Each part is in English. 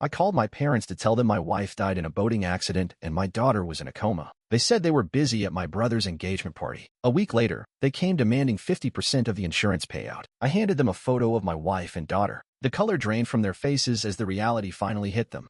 I called my parents to tell them my wife died in a boating accident and my daughter was in a coma. They said they were busy at my brother's engagement party. A week later, they came demanding 50% of the insurance payout. I handed them a photo of my wife and daughter. The color drained from their faces as the reality finally hit them.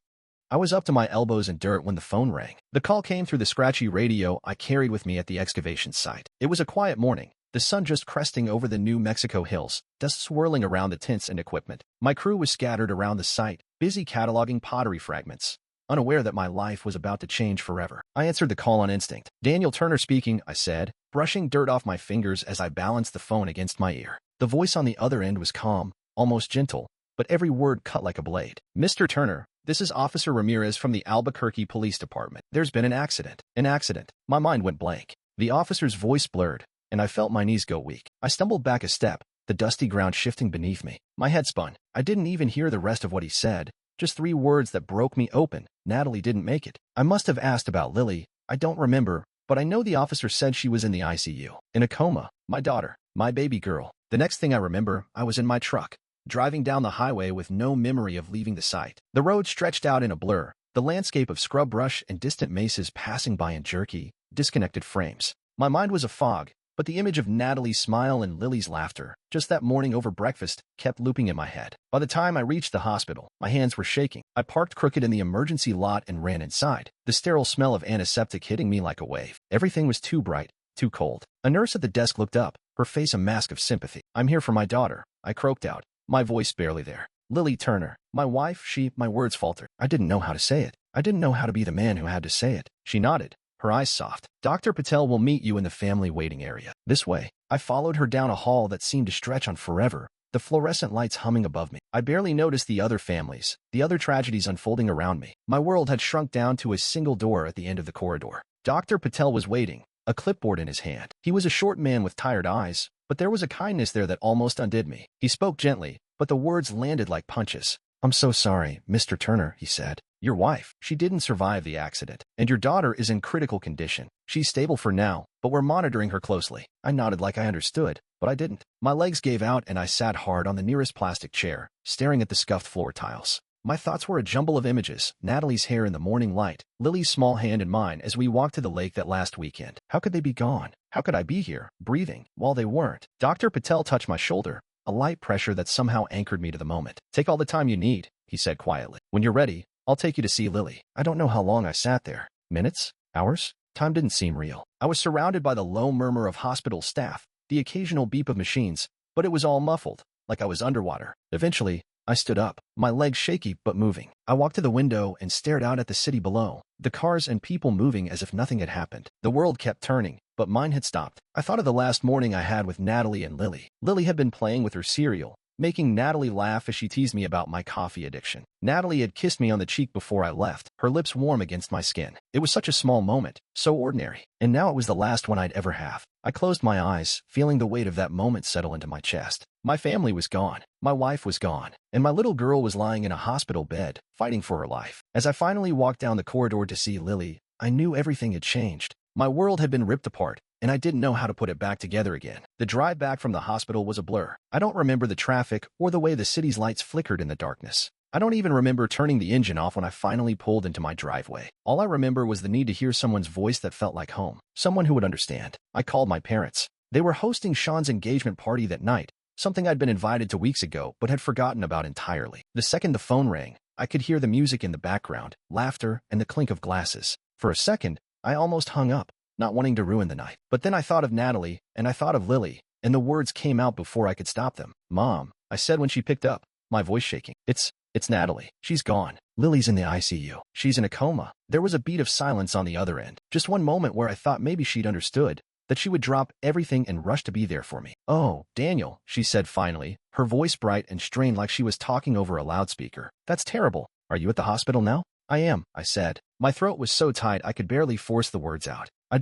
I was up to my elbows in dirt when the phone rang. The call came through the scratchy radio I carried with me at the excavation site. It was a quiet morning, the sun just cresting over the New Mexico hills, dust swirling around the tents and equipment. My crew was scattered around the site, busy cataloging pottery fragments, unaware that my life was about to change forever. I answered the call on instinct. "Daniel Turner speaking," I said, brushing dirt off my fingers as I balanced the phone against my ear. The voice on the other end was calm, almost gentle, but every word cut like a blade. "Mr. Turner, this is Officer Ramirez from the Albuquerque Police Department. There's been an accident." An accident? My mind went blank. The officer's voice blurred, and I felt my knees go weak. I stumbled back a step, the dusty ground shifting beneath me. My head spun. I didn't even hear the rest of what he said, just 3 words that broke me open. Natalie didn't make it. I must have asked about Lily. I don't remember, but I know the officer said she was in the ICU, in a coma. My daughter, my baby girl. The next thing I remember, I was in my truck, driving down the highway with no memory of leaving the site. The road stretched out in a blur, the landscape of scrub brush and distant mesas passing by in jerky, disconnected frames. My mind was a fog, but the image of Natalie's smile and Lily's laughter, just that morning over breakfast, kept looping in my head. By the time I reached the hospital, my hands were shaking. I parked crooked in the emergency lot and ran inside, the sterile smell of antiseptic hitting me like a wave. Everything was too bright, too cold. A nurse at the desk looked up, her face a mask of sympathy. "I'm here for my daughter," I croaked out, my voice barely there. "Lily Turner. My wife, my words faltered. I didn't know how to say it. I didn't know how to be the man who had to say it." She nodded, her eyes soft. "Dr. Patel will meet you in the family waiting area. This way." I followed her down a hall that seemed to stretch on forever, the fluorescent lights humming above me. I barely noticed the other families, the other tragedies unfolding around me. My world had shrunk down to a single door at the end of the corridor. Dr. Patel was waiting, a clipboard in his hand. He was a short man with tired eyes, but there was a kindness there that almost undid me. He spoke gently, but the words landed like punches. "I'm so sorry, Mr. Turner," he said. "Your wife, she didn't survive the accident, and your daughter is in critical condition. She's stable for now, but we're monitoring her closely." I nodded like I understood, but I didn't. My legs gave out and I sat hard on the nearest plastic chair, staring at the scuffed floor tiles. My thoughts were a jumble of images: Natalie's hair in the morning light, Lily's small hand in mine as we walked to the lake that last weekend. How could they be gone? How could I be here, breathing, while they weren't? Dr. Patel touched my shoulder, a light pressure that somehow anchored me to the moment. "Take all the time you need," he said quietly. "When you're ready, I'll take you to see Lily." I don't know how long I sat there. Minutes? Hours? Time didn't seem real. I was surrounded by the low murmur of hospital staff, the occasional beep of machines, but it was all muffled, like I was underwater. Eventually, I stood up, my legs shaky but moving. I walked to the window and stared out at the city below, the cars and people moving as if nothing had happened. The world kept turning, but mine had stopped. I thought of the last morning I had with Natalie and Lily. Lily had been playing with her cereal, making Natalie laugh as she teased me about my coffee addiction. Natalie had kissed me on the cheek before I left, her lips warm against my skin. It was such a small moment, so ordinary, and now it was the last one I'd ever have. I closed my eyes, feeling the weight of that moment settle into my chest. My family was gone, my wife was gone, and my little girl was lying in a hospital bed, fighting for her life. As I finally walked down the corridor to see Lily, I knew everything had changed. My world had been ripped apart, and I didn't know how to put it back together again. The drive back from the hospital was a blur. I don't remember the traffic or the way the city's lights flickered in the darkness. I don't even remember turning the engine off when I finally pulled into my driveway. All I remember was the need to hear someone's voice that felt like home, someone who would understand. I called my parents. They were hosting Sean's engagement party that night, something I'd been invited to weeks ago but had forgotten about entirely. The second the phone rang, I could hear the music in the background, laughter, and the clink of glasses. For a second, I almost hung up, not wanting to ruin the night. But then I thought of Natalie, and I thought of Lily, and the words came out before I could stop them. "Mom," I said when she picked up, my voice shaking. It's Natalie. She's gone. Lily's in the ICU. She's in a coma." There was a beat of silence on the other end. Just one moment where I thought maybe she'd understood, that she would drop everything and rush to be there for me. "Oh, Daniel," she said finally, her voice bright and strained like she was talking over a loudspeaker. "That's terrible. Are you at the hospital now?" "I am," I said. My throat was so tight I could barely force the words out. I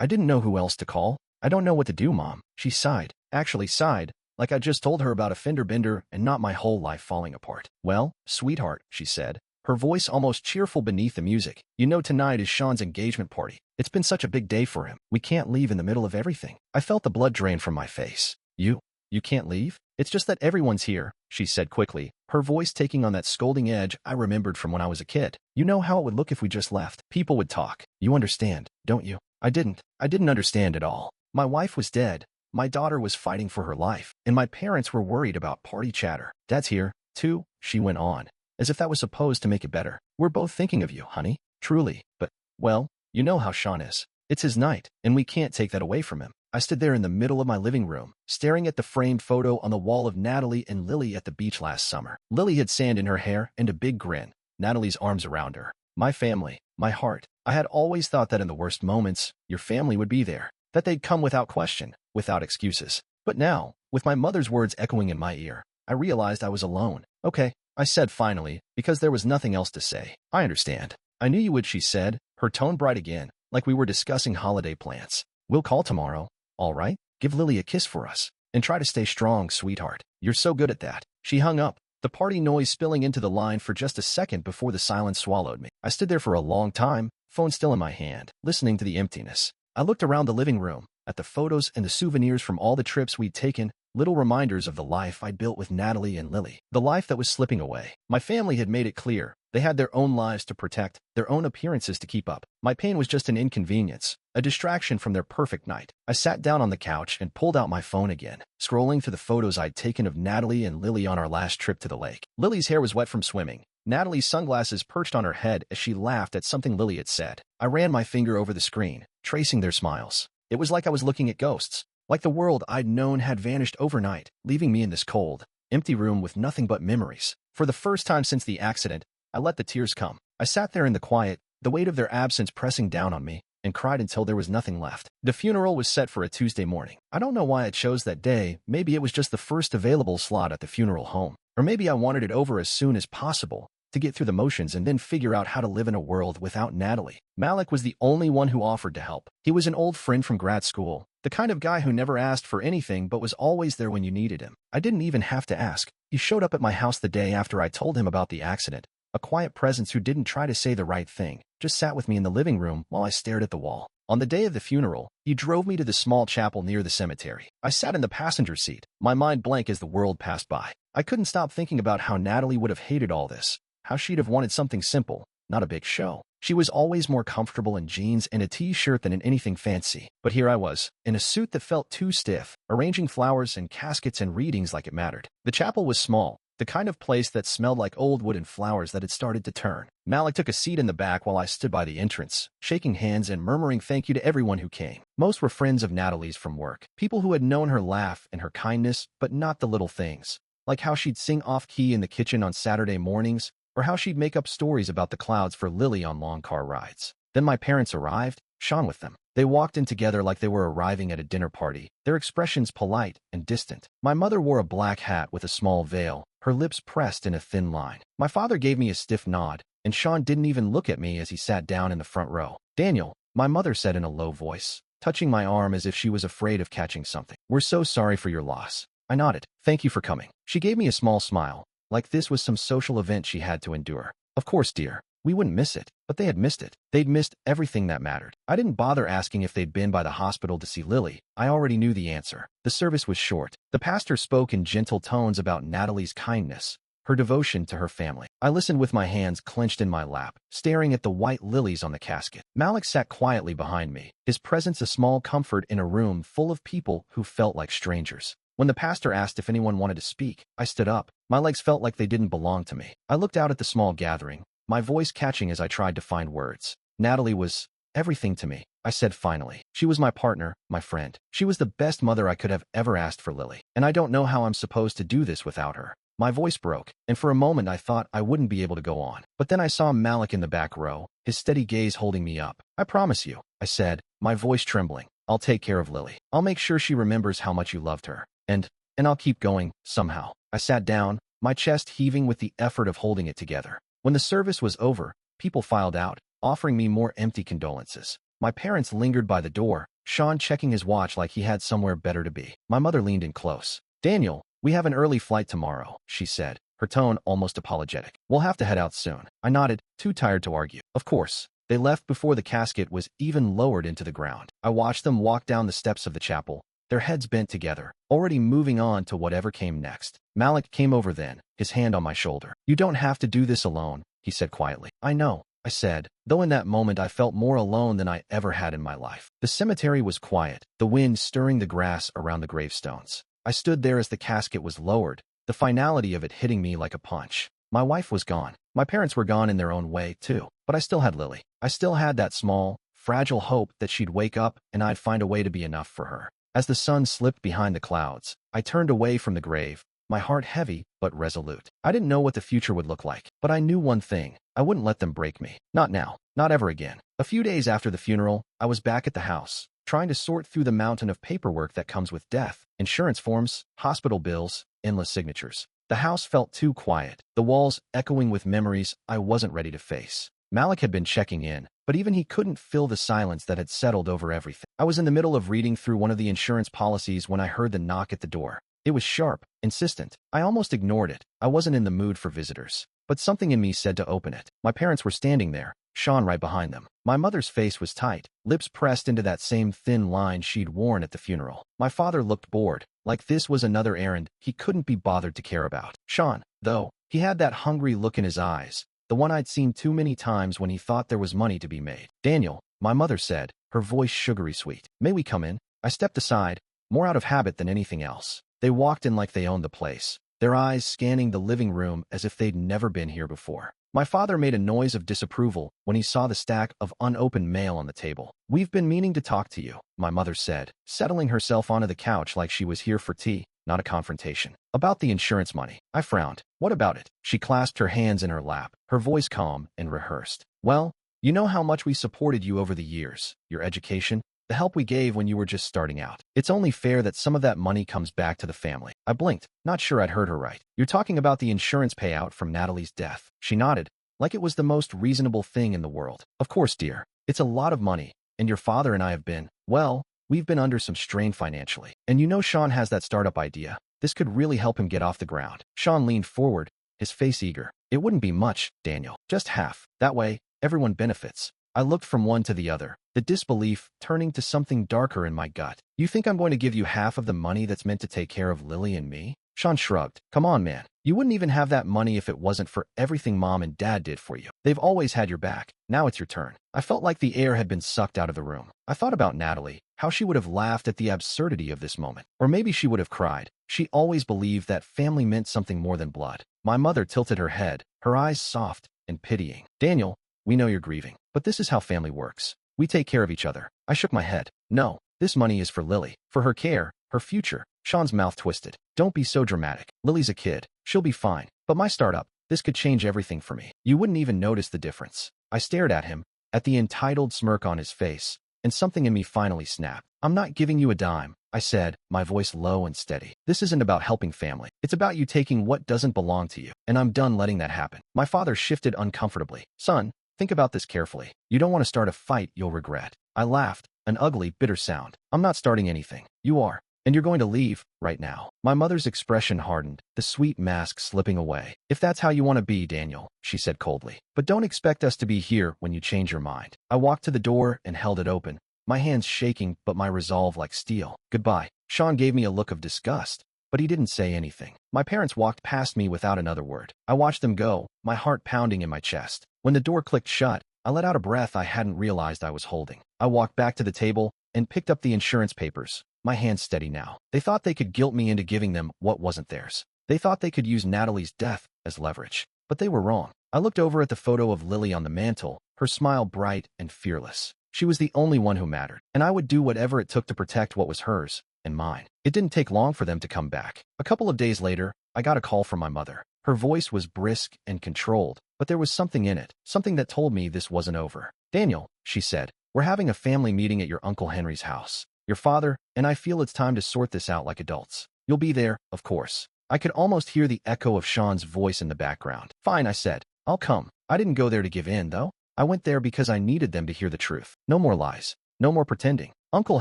didn't know who else to call. "I don't know what to do, Mom." She sighed. Actually sighed, like I just told her about a fender bender and not my whole life falling apart. "Well, sweetheart," she said, her voice almost cheerful beneath the music. "You know tonight is Sean's engagement party. It's been such a big day for him. We can't leave in the middle of everything." I felt the blood drain from my face. You can't leave?" It's just that everyone's here, she said quickly, her voice taking on that scolding edge I remembered from when I was a kid. You know how it would look if we just left. People would talk. You understand, don't you? I didn't. I didn't understand at all. My wife was dead. My daughter was fighting for her life, and my parents were worried about party chatter. Dad's here, too, she went on, as if that was supposed to make it better. We're both thinking of you, honey. Truly. But, well, you know how Sean is. It's his night, and we can't take that away from him. I stood there in the middle of my living room, staring at the framed photo on the wall of Natalie and Lily at the beach last summer. Lily had sand in her hair and a big grin, Natalie's arms around her. My family, my heart. I had always thought that in the worst moments, your family would be there, that they'd come without question, without excuses. But now, with my mother's words echoing in my ear, I realized I was alone. Okay, I said finally, because there was nothing else to say. I understand. I knew you would, she said, her tone bright again, like we were discussing holiday plans. We'll call tomorrow. All right? Give Lily a kiss for us. And try to stay strong, sweetheart. You're so good at that. She hung up, the party noise spilling into the line for just a second before the silence swallowed me. I stood there for a long time, phone still in my hand, listening to the emptiness. I looked around the living room, at the photos and the souvenirs from all the trips we'd taken, little reminders of the life I'd built with Natalie and Lily, the life that was slipping away. My family had made it clear. They had their own lives to protect, their own appearances to keep up. My pain was just an inconvenience, a distraction from their perfect night. I sat down on the couch and pulled out my phone again, scrolling through the photos I'd taken of Natalie and Lily on our last trip to the lake. Lily's hair was wet from swimming. Natalie's sunglasses perched on her head as she laughed at something Lily had said. I ran my finger over the screen, tracing their smiles. It was like I was looking at ghosts, like the world I'd known had vanished overnight, leaving me in this cold, empty room with nothing but memories. For the first time since the accident, I let the tears come. I sat there in the quiet, the weight of their absence pressing down on me, and cried until there was nothing left. The funeral was set for a Tuesday morning. I don't know why I chose that day. Maybe it was just the first available slot at the funeral home. Or maybe I wanted it over as soon as possible, to get through the motions and then figure out how to live in a world without Natalie. Malik was the only one who offered to help. He was an old friend from grad school, the kind of guy who never asked for anything but was always there when you needed him. I didn't even have to ask. He showed up at my house the day after I told him about the accident. A quiet presence who didn't try to say the right thing, just sat with me in the living room while I stared at the wall. On the day of the funeral, he drove me to the small chapel near the cemetery. I sat in the passenger seat, my mind blank as the world passed by. I couldn't stop thinking about how Natalie would have hated all this, how she'd have wanted something simple, not a big show. She was always more comfortable in jeans and a t-shirt than in anything fancy. But here I was, in a suit that felt too stiff, arranging flowers and caskets and readings like it mattered. The chapel was small, the kind of place that smelled like old wood and flowers that had started to turn. Malik took a seat in the back while I stood by the entrance, shaking hands and murmuring thank you to everyone who came. Most were friends of Natalie's from work, people who had known her laugh and her kindness, but not the little things, like how she'd sing off-key in the kitchen on Saturday mornings, or how she'd make up stories about the clouds for Lily on long car rides. Then my parents arrived, Sean with them. They walked in together like they were arriving at a dinner party, their expressions polite and distant. My mother wore a black hat with a small veil, her lips pressed in a thin line. My father gave me a stiff nod, and Sean didn't even look at me as he sat down in the front row. Daniel, my mother said in a low voice, touching my arm as if she was afraid of catching something. We're so sorry for your loss. I nodded. Thank you for coming. She gave me a small smile, like this was some social event she had to endure. Of course, dear. We wouldn't miss it, but they had missed it. They'd missed everything that mattered. I didn't bother asking if they'd been by the hospital to see Lily. I already knew the answer. The service was short. The pastor spoke in gentle tones about Natalie's kindness, her devotion to her family. I listened with my hands clenched in my lap, staring at the white lilies on the casket. Malik sat quietly behind me, his presence a small comfort in a room full of people who felt like strangers. When the pastor asked if anyone wanted to speak, I stood up. My legs felt like they didn't belong to me. I looked out at the small gathering, my voice catching as I tried to find words. Natalie was everything to me, I said finally. She was my partner, my friend. She was the best mother I could have ever asked for Lily. And I don't know how I'm supposed to do this without her. My voice broke, and for a moment I thought I wouldn't be able to go on. But then I saw Malik in the back row, his steady gaze holding me up. I promise you, I said, my voice trembling. I'll take care of Lily. I'll make sure she remembers how much you loved her. And I'll keep going, somehow. I sat down, my chest heaving with the effort of holding it together. When the service was over, people filed out, offering me more empty condolences. My parents lingered by the door, Sean checking his watch like he had somewhere better to be. My mother leaned in close. Daniel, we have an early flight tomorrow, she said, her tone almost apologetic. We'll have to head out soon. I nodded, too tired to argue. Of course. They left before the casket was even lowered into the ground. I watched them walk down the steps of the chapel, their heads bent together, already moving on to whatever came next. Malik came over then, his hand on my shoulder. "You don't have to do this alone," he said quietly. "I know," I said, though in that moment I felt more alone than I ever had in my life. The cemetery was quiet, the wind stirring the grass around the gravestones. I stood there as the casket was lowered, the finality of it hitting me like a punch. My wife was gone. My parents were gone in their own way, too. But I still had Lily. I still had that small, fragile hope that she'd wake up and I'd find a way to be enough for her. As the sun slipped behind the clouds, I turned away from the grave, my heart heavy but resolute. I didn't know what the future would look like, but I knew one thing. I wouldn't let them break me. Not now. Not ever again. A few days after the funeral, I was back at the house, trying to sort through the mountain of paperwork that comes with death. Insurance forms, hospital bills, endless signatures. The house felt too quiet, the walls echoing with memories I wasn't ready to face. Malik had been checking in, but even he couldn't fill the silence that had settled over everything. I was in the middle of reading through one of the insurance policies when I heard the knock at the door. It was sharp, insistent. I almost ignored it. I wasn't in the mood for visitors. But something in me said to open it. My parents were standing there, Sean right behind them. My mother's face was tight, lips pressed into that same thin line she'd worn at the funeral. My father looked bored, like this was another errand he couldn't be bothered to care about. Sean, though, he had that hungry look in his eyes, the one I'd seen too many times when he thought there was money to be made. "Daniel," my mother said, her voice sugary sweet. "May we come in?" I stepped aside, more out of habit than anything else. They walked in like they owned the place, their eyes scanning the living room as if they'd never been here before. My father made a noise of disapproval when he saw the stack of unopened mail on the table. "We've been meaning to talk to you," my mother said, settling herself onto the couch like she was here for tea, not a confrontation. "About the insurance money." I frowned. "What about it?" She clasped her hands in her lap, her voice calm and rehearsed. "Well, you know how much we supported you over the years, your education, the help we gave when you were just starting out. It's only fair that some of that money comes back to the family." I blinked, not sure I'd heard her right. "You're talking about the insurance payout from Natalie's death." She nodded, like it was the most reasonable thing in the world. "Of course, dear. It's a lot of money, and your father and I have been, well, we've been under some strain financially. And you know Sean has that startup idea. This could really help him get off the ground." Sean leaned forward, his face eager. "It wouldn't be much, Daniel. Just half. That way, everyone benefits." I looked from one to the other, the disbelief turning to something darker in my gut. "You think I'm going to give you half of the money that's meant to take care of Lily and me?" Sean shrugged. "Come on, man. You wouldn't even have that money if it wasn't for everything Mom and Dad did for you. They've always had your back. Now it's your turn." I felt like the air had been sucked out of the room. I thought about Natalie, how she would have laughed at the absurdity of this moment. Or maybe she would have cried. She always believed that family meant something more than blood. My mother tilted her head, her eyes soft and pitying. "Daniel, we know you're grieving, but this is how family works. We take care of each other." I shook my head. "No, this money is for Lily, for her care, her future." Sean's mouth twisted. "Don't be so dramatic. Lily's a kid. She'll be fine. But my startup, this could change everything for me. You wouldn't even notice the difference." I stared at him, at the entitled smirk on his face, and something in me finally snapped. "I'm not giving you a dime," I said, my voice low and steady. "This isn't about helping family. It's about you taking what doesn't belong to you, and I'm done letting that happen." My father shifted uncomfortably. "Son, think about this carefully. You don't want to start a fight you'll regret." I laughed, an ugly, bitter sound. "I'm not starting anything. You are. And you're going to leave, right now." My mother's expression hardened, the sweet mask slipping away. "If that's how you want to be, Daniel," she said coldly. "But don't expect us to be here when you change your mind." I walked to the door and held it open, my hands shaking but my resolve like steel. "Goodbye." Sean gave me a look of disgust, but he didn't say anything. My parents walked past me without another word. I watched them go, my heart pounding in my chest. When the door clicked shut, I let out a breath I hadn't realized I was holding. I walked back to the table and picked up the insurance papers, my hands steady now. They thought they could guilt me into giving them what wasn't theirs. They thought they could use Natalie's death as leverage. But they were wrong. I looked over at the photo of Lily on the mantle, her smile bright and fearless. She was the only one who mattered, and I would do whatever it took to protect what was hers and mine. It didn't take long for them to come back. A couple of days later, I got a call from my mother. Her voice was brisk and controlled, but there was something in it, something that told me this wasn't over. "Daniel," she said, "we're having a family meeting at your Uncle Henry's house. Your father and I feel it's time to sort this out like adults. You'll be there, of course." I could almost hear the echo of Sean's voice in the background. "Fine," I said. "I'll come." I didn't go there to give in, though. I went there because I needed them to hear the truth. No more lies. No more pretending. Uncle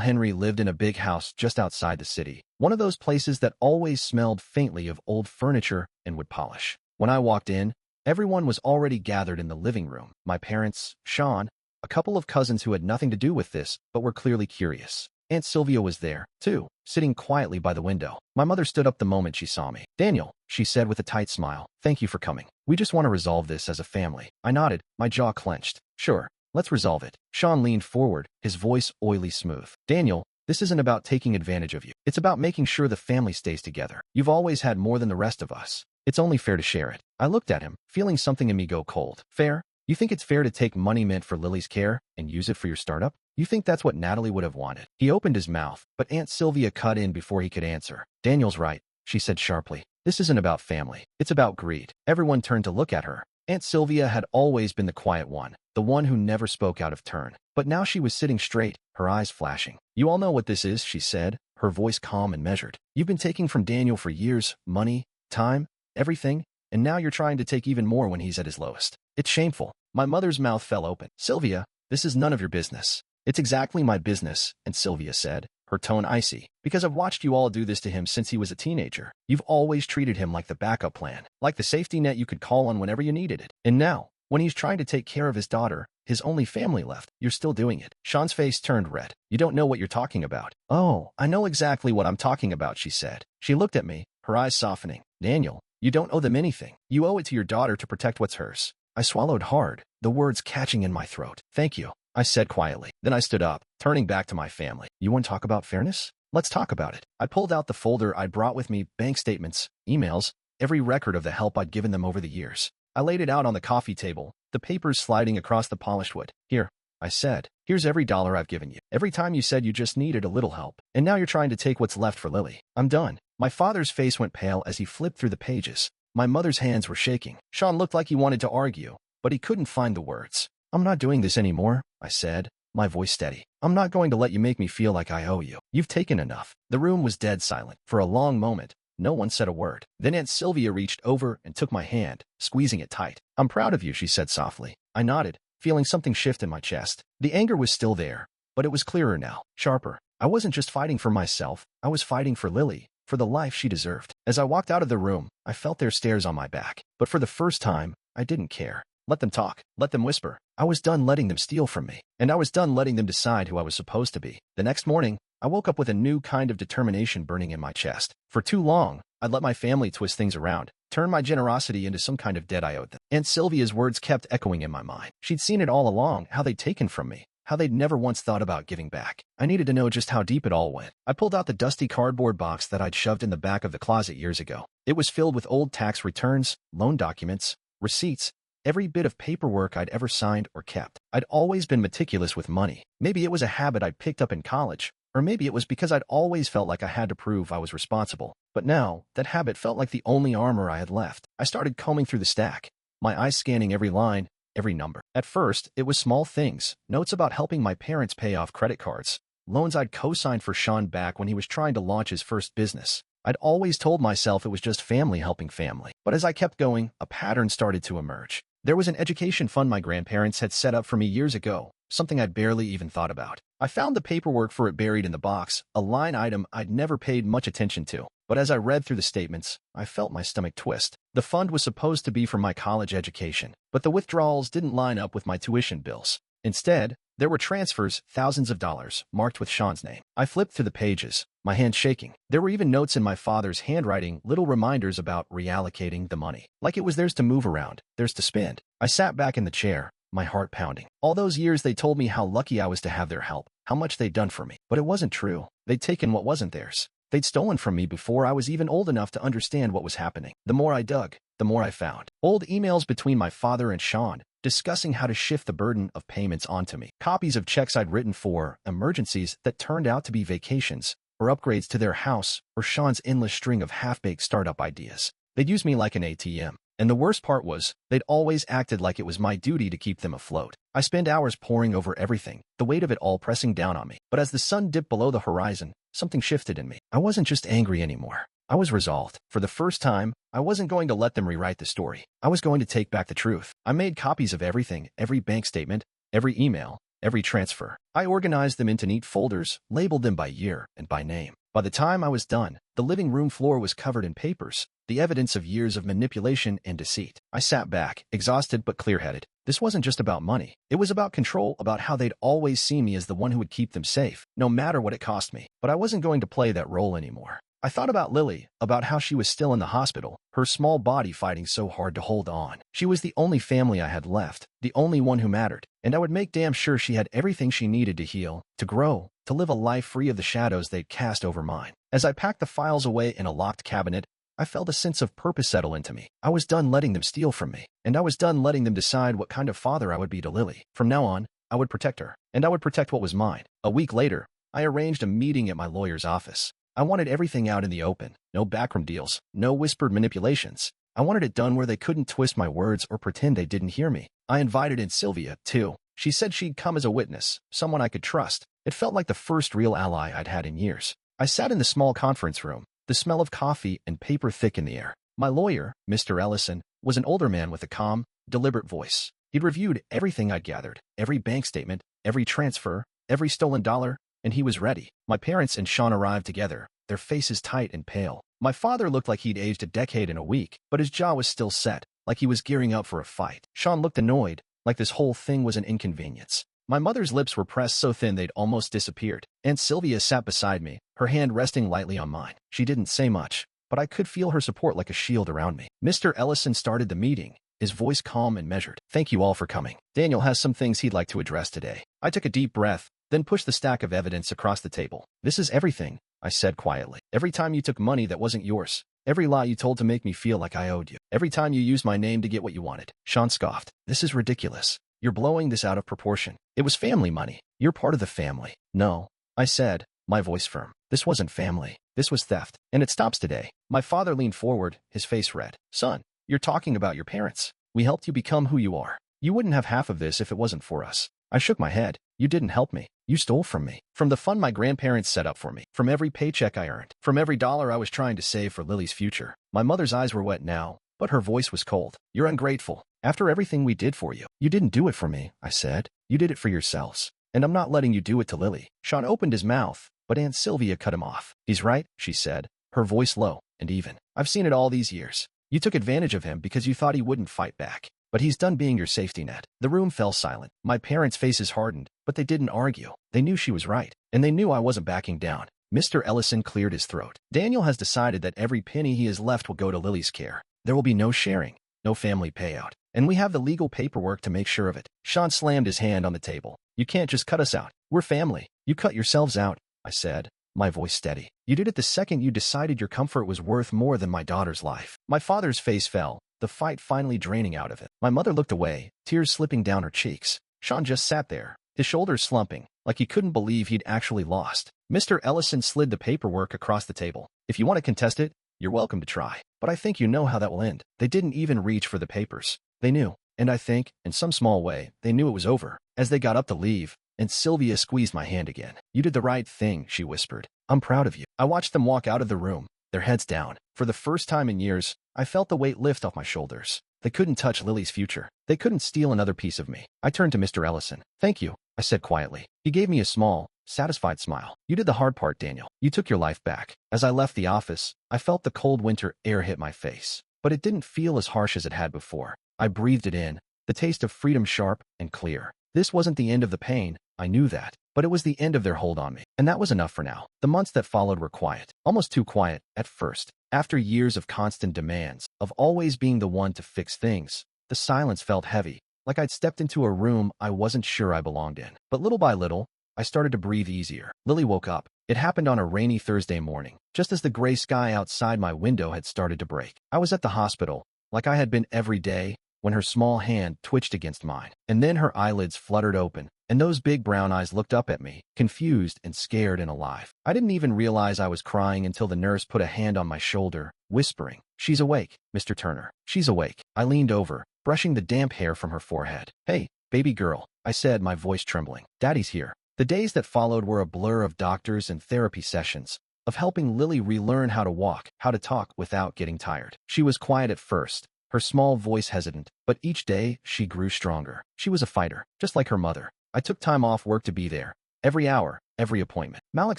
Henry lived in a big house just outside the city, one of those places that always smelled faintly of old furniture and wood polish. When I walked in, everyone was already gathered in the living room. My parents, Sean, a couple of cousins who had nothing to do with this but were clearly curious. Aunt Sylvia was there, too, sitting quietly by the window. My mother stood up the moment she saw me. "Daniel," she said with a tight smile, "thank you for coming. We just want to resolve this as a family." I nodded, my jaw clenched. "Sure, let's resolve it." Sean leaned forward, his voice oily smooth. "Daniel, this isn't about taking advantage of you. It's about making sure the family stays together. You've always had more than the rest of us. It's only fair to share it." I looked at him, feeling something in me go cold. "Fair? You think it's fair to take money meant for Lily's care and use it for your startup? You think that's what Natalie would have wanted?" He opened his mouth, but Aunt Sylvia cut in before he could answer. "Daniel's right," she said sharply. "This isn't about family. It's about greed." Everyone turned to look at her. Aunt Sylvia had always been the quiet one, the one who never spoke out of turn. But now she was sitting straight, her eyes flashing. "You all know what this is," she said, her voice calm and measured. "You've been taking from Daniel for years, money, time, everything, and now you're trying to take even more when he's at his lowest. It's shameful." My mother's mouth fell open. "Sylvia, this is none of your business." "It's exactly my business," Aunt Sylvia said, her tone icy, "because I've watched you all do this to him since he was a teenager. You've always treated him like the backup plan, like the safety net you could call on whenever you needed it. And now, when he's trying to take care of his daughter, his only family left, you're still doing it." Sean's face turned red. "You don't know what you're talking about." "Oh, I know exactly what I'm talking about," she said. She looked at me, her eyes softening. "Daniel, you don't owe them anything. You owe it to your daughter to protect what's hers." I swallowed hard, the words catching in my throat. "Thank you," I said quietly. Then I stood up, turning back to my family. "You want to talk about fairness? Let's talk about it." I pulled out the folder I'd brought with me, bank statements, emails, every record of the help I'd given them over the years. I laid it out on the coffee table, the papers sliding across the polished wood. "Here," I said. "Here's every dollar I've given you. Every time you said you just needed a little help. And now you're trying to take what's left for Lily. I'm done." My father's face went pale as he flipped through the pages. My mother's hands were shaking. Sean looked like he wanted to argue, but he couldn't find the words. "I'm not doing this anymore," I said, my voice steady. "I'm not going to let you make me feel like I owe you. You've taken enough." The room was dead silent. For a long moment, no one said a word. Then Aunt Sylvia reached over and took my hand, squeezing it tight. "I'm proud of you," she said softly. I nodded, feeling something shift in my chest. The anger was still there, but it was clearer now, sharper. I wasn't just fighting for myself, I was fighting for Lily, for the life she deserved. As I walked out of the room, I felt their stares on my back. But for the first time, I didn't care. Let them talk. Let them whisper. I was done letting them steal from me. And I was done letting them decide who I was supposed to be. The next morning, I woke up with a new kind of determination burning in my chest. For too long, I'd let my family twist things around, turn my generosity into some kind of debt I owed them. Aunt Sylvia's words kept echoing in my mind. She'd seen it all along, how they'd taken from me, how they'd never once thought about giving back. I needed to know just how deep it all went. I pulled out the dusty cardboard box that I'd shoved in the back of the closet years ago. It was filled with old tax returns, loan documents, receipts, every bit of paperwork I'd ever signed or kept. I'd always been meticulous with money. Maybe it was a habit I'd picked up in college, or maybe it was because I'd always felt like I had to prove I was responsible. But now, that habit felt like the only armor I had left. I started combing through the stack, my eyes scanning every line, every number. At first, it was small things, notes about helping my parents pay off credit cards, loans I'd co-signed for Sean back when he was trying to launch his first business. I'd always told myself it was just family helping family. But as I kept going, a pattern started to emerge. There was an education fund my grandparents had set up for me years ago, something I'd barely even thought about. I found the paperwork for it buried in the box, a line item I'd never paid much attention to. But as I read through the statements, I felt my stomach twist. The fund was supposed to be for my college education, but the withdrawals didn't line up with my tuition bills. Instead, there were transfers, thousands of dollars, marked with Sean's name. I flipped through the pages, my hand shaking. There were even notes in my father's handwriting, little reminders about reallocating the money. Like it was theirs to move around, theirs to spend. I sat back in the chair, my heart pounding. All those years they told me how lucky I was to have their help, how much they'd done for me. But it wasn't true. They'd taken what wasn't theirs. They'd stolen from me before I was even old enough to understand what was happening. The more I dug, the more I found. Old emails between my father and Sean, discussing how to shift the burden of payments onto me. Copies of checks I'd written for emergencies that turned out to be vacations, or upgrades to their house, or Sean's endless string of half-baked startup ideas. They'd use me like an ATM. And the worst part was, they'd always acted like it was my duty to keep them afloat. I spent hours poring over everything, the weight of it all pressing down on me. But as the sun dipped below the horizon, something shifted in me. I wasn't just angry anymore. I was resolved. For the first time, I wasn't going to let them rewrite the story. I was going to take back the truth. I made copies of everything, every bank statement, every email, every transfer. I organized them into neat folders, labeled them by year and by name. By the time I was done, the living room floor was covered in papers, the evidence of years of manipulation and deceit. I sat back, exhausted but clear-headed. This wasn't just about money. It was about control, about how they'd always see me as the one who would keep them safe, no matter what it cost me. But I wasn't going to play that role anymore. I thought about Lily, about how she was still in the hospital, her small body fighting so hard to hold on. She was the only family I had left, the only one who mattered, and I would make damn sure she had everything she needed to heal, to grow, to live a life free of the shadows they'd cast over mine. As I packed the files away in a locked cabinet, I felt a sense of purpose settle into me. I was done letting them steal from me, and I was done letting them decide what kind of father I would be to Lily. From now on, I would protect her, and I would protect what was mine. A week later, I arranged a meeting at my lawyer's office. I wanted everything out in the open, no backroom deals, no whispered manipulations. I wanted it done where they couldn't twist my words or pretend they didn't hear me. I invited in Sylvia, too. She said she'd come as a witness, someone I could trust. It felt like the first real ally I'd had in years. I sat in the small conference room, the smell of coffee and paper thick in the air. My lawyer, Mr. Ellison, was an older man with a calm, deliberate voice. He'd reviewed everything I'd gathered, every bank statement, every transfer, every stolen dollar, and he was ready. My parents and Sean arrived together, their faces tight and pale. My father looked like he'd aged a decade in a week, but his jaw was still set, like he was gearing up for a fight. Sean looked annoyed, like this whole thing was an inconvenience. My mother's lips were pressed so thin they'd almost disappeared. Aunt Sylvia sat beside me, her hand resting lightly on mine. She didn't say much, but I could feel her support like a shield around me. Mr. Ellison started the meeting, his voice calm and measured. Thank you all for coming. Daniel has some things he'd like to address today. I took a deep breath, then pushed the stack of evidence across the table. This is everything, I said quietly. Every time you took money that wasn't yours. Every lie you told to make me feel like I owed you. Every time you used my name to get what you wanted. Sean scoffed. This is ridiculous. You're blowing this out of proportion. It was family money. You're part of the family. No, I said, my voice firm. This wasn't family. This was theft. And it stops today. My father leaned forward, his face red. Son, you're talking about your parents. We helped you become who you are. You wouldn't have half of this if it wasn't for us. I shook my head. You didn't help me. You stole from me. From the fund my grandparents set up for me. From every paycheck I earned. From every dollar I was trying to save for Lily's future. My mother's eyes were wet now, but her voice was cold. You're ungrateful. After everything we did for you. You didn't do it for me, I said. You did it for yourselves. And I'm not letting you do it to Lily. Sean opened his mouth, but Aunt Sylvia cut him off. He's right, she said, her voice low and even. I've seen it all these years. You took advantage of him because you thought he wouldn't fight back. But he's done being your safety net. The room fell silent. My parents' faces hardened, but they didn't argue. They knew she was right, and they knew I wasn't backing down. Mr. Ellison cleared his throat. Daniel has decided that every penny he has left will go to Lily's care. There will be no sharing, no family payout, and we have the legal paperwork to make sure of it. Sean slammed his hand on the table. You can't just cut us out. We're family. You cut yourselves out, I said, my voice steady. You did it the second you decided your comfort was worth more than my daughter's life. My father's face fell, the fight finally draining out of it. My mother looked away, tears slipping down her cheeks. Sean just sat there, his shoulders slumping, like he couldn't believe he'd actually lost. Mr. Ellison slid the paperwork across the table. If you want to contest it, you're welcome to try. But I think you know how that will end. They didn't even reach for the papers. They knew. And I think, in some small way, they knew it was over. As they got up to leave, and Sylvia squeezed my hand again. You did the right thing, she whispered. I'm proud of you. I watched them walk out of the room, their heads down. For the first time in years, I felt the weight lift off my shoulders. They couldn't touch Lily's future. They couldn't steal another piece of me. I turned to Mr. Ellison. Thank you, I said quietly. He gave me a small, satisfied smile. You did the hard part, Daniel. You took your life back. As I left the office, I felt the cold winter air hit my face. But it didn't feel as harsh as it had before. I breathed it in, the taste of freedom sharp and clear. This wasn't the end of the pain, I knew that, but it was the end of their hold on me. And that was enough for now. The months that followed were quiet, almost too quiet at first. After years of constant demands, of always being the one to fix things, the silence felt heavy, like I'd stepped into a room I wasn't sure I belonged in. But little by little, I started to breathe easier. Lily woke up. It happened on a rainy Thursday morning, just as the gray sky outside my window had started to break. I was at the hospital, like I had been every day, when her small hand twitched against mine. And then her eyelids fluttered open, and those big brown eyes looked up at me, confused and scared and alive. I didn't even realize I was crying until the nurse put a hand on my shoulder, whispering, "She's awake, Mr. Turner. She's awake." I leaned over, brushing the damp hair from her forehead. "Hey, baby girl," I said, my voice trembling. "Daddy's here." The days that followed were a blur of doctors and therapy sessions, of helping Lily relearn how to walk, how to talk without getting tired. She was quiet at first, her small voice hesitant, but each day she grew stronger. She was a fighter, just like her mother. I took time off work to be there. Every hour, every appointment. Malik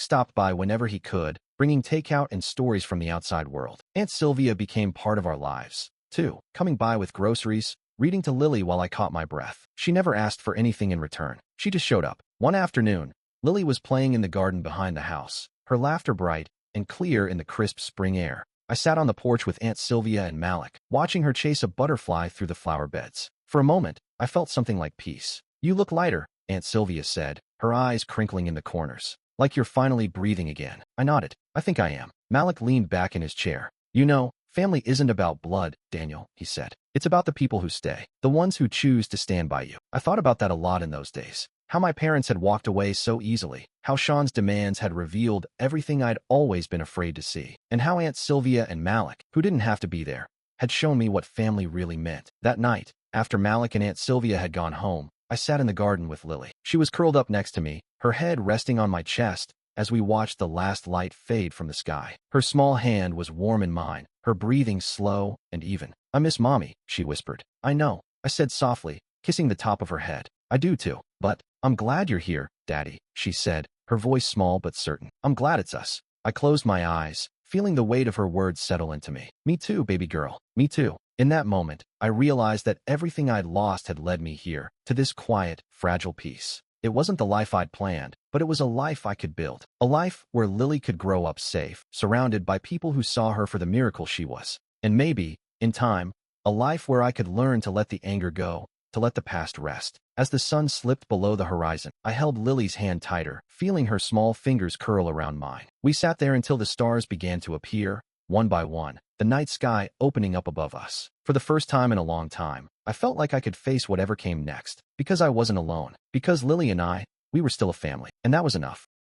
stopped by whenever he could, bringing takeout and stories from the outside world. Aunt Sylvia became part of our lives, too, coming by with groceries, reading to Lily while I caught my breath. She never asked for anything in return. She just showed up. One afternoon, Lily was playing in the garden behind the house, her laughter bright and clear in the crisp spring air. I sat on the porch with Aunt Sylvia and Malik, watching her chase a butterfly through the flower beds. For a moment, I felt something like peace. "You look lighter," Aunt Sylvia said, her eyes crinkling in the corners. "Like you're finally breathing again." I nodded. "I think I am." Malik leaned back in his chair. "You know, family isn't about blood, Daniel," he said. "It's about the people who stay, the ones who choose to stand by you." I thought about that a lot in those days. How my parents had walked away so easily, how Sean's demands had revealed everything I'd always been afraid to see, and how Aunt Sylvia and Malik, who didn't have to be there, had shown me what family really meant. That night, after Malik and Aunt Sylvia had gone home, I sat in the garden with Lily. She was curled up next to me, her head resting on my chest as we watched the last light fade from the sky. Her small hand was warm in mine, her breathing slow and even. "I miss Mommy," she whispered. "I know," I said softly, kissing the top of her head. "I do too. But I'm glad you're here, Daddy," she said, her voice small but certain. "I'm glad it's us." I closed my eyes, feeling the weight of her words settle into me. "Me too, baby girl. Me too." In that moment, I realized that everything I'd lost had led me here, to this quiet, fragile peace. It wasn't the life I'd planned, but it was a life I could build. A life where Lily could grow up safe, surrounded by people who saw her for the miracle she was. And maybe, in time, a life where I could learn to let the anger go, to let the past rest. As the sun slipped below the horizon, I held Lily's hand tighter, feeling her small fingers curl around mine. We sat there until the stars began to appear, one by one, the night sky opening up above us. For the first time in a long time, I felt like I could face whatever came next, because I wasn't alone, because Lily and I, we were still a family, and that was enough.